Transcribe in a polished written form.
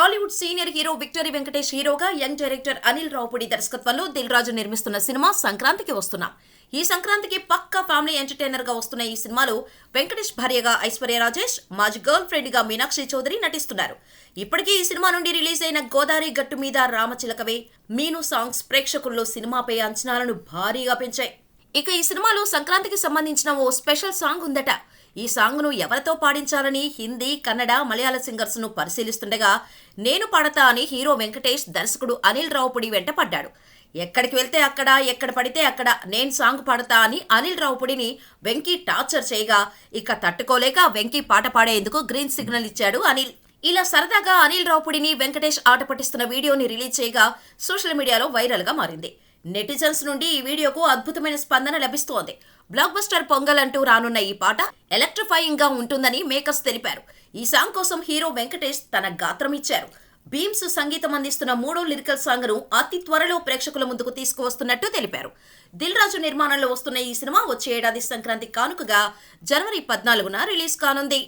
Tollywood senior hero victory Venkatesh హీరోగా young director Anil Ravipudi దర్శకత్వంలో దిల్ రాజు నిర్మిస్తున్న సినిమా సంక్రాంతికి వస్తున్నాం. ఈ సంక్రాంతికి పక్కా ఫ్యామిలీ ఎంటర్టైనర్ గా వస్తున్న ఈ సినిమాలో వెంకటేష్ భార్యగా ఐశ్వర్య రాజేష్, మాజీ గర్ల్ ఫ్రెండ్ గా మీనాక్షి చౌదరి నటిస్తున్నారు. ఇప్పటికీ ఈ సినిమా నుండి రిలీజ్ అయిన గోదావరి గట్టు మీద రామచిలకవే, మీను సాంగ్స్ ప్రేక్షకుల్లో సినిమాపై అంచనాలను భారీగా పెంచాయి. ఇక ఈ సినిమాలో సంక్రాంతికి సంబంధించిన ఓ స్పెషల్ సాంగ్ ఉందట. ఈ సాంగ్ ను ఎవరితో పాడించాలని హిందీ, కన్నడ, మలయాళ సింగర్స్ ను పరిశీలిస్తుండగా నేను పాడతా అని హీరో వెంకటేష్ దర్శకుడు అనిల్ రావుపూడి వెంట పడ్డాడు. ఎక్కడికి వెళ్తే అక్కడ, ఎక్కడ పడితే అక్కడ నేను సాంగ్ పాడతా అని అనిల్ రావుపూడిని వెంకీ టార్చర్ చేయగా ఇక తట్టుకోలేక వెంకీ పాట పాడేందుకు గ్రీన్ సిగ్నల్ ఇచ్చాడు అనిల్. ఇలా సరదాగా అనిల్ రావుపూడిని వెంకటేష్ ఆట పట్టిస్తున్న వీడియోని రిలీజ్ చేయగా సోషల్ మీడియాలో వైరల్ గా మారింది. నెటిజన్స్ నుండి ఈ వీడియోకు అద్భుతమైన స్పందన లభిస్తోంది. బ్లాక్ బస్టర్ పొంగల్ అంటూ రానున్న ఈ పాట ఎలక్ట్రిఫైయింగ్ గా ఉంటుందని మేకర్స్ తెలిపారు. ఈ సాంగ్ కోసం హీరో వెంకటేష్ తన గాత్రం ఇచ్చారు. భీమ్స్ సంగీతం అందిస్తున్న 3వ లిరికల్ సాంగ్ ను అతి త్వరలో ప్రేక్షకుల ముందుకు తీసుకువస్తున్నట్టు తెలిపారు. దిల్ రాజు నిర్మాణంలో వస్తున్న ఈ సినిమా వచ్చే ఏడాది సంక్రాంతి కానుకగా జనవరి 14న రిలీజ్ కానుంది.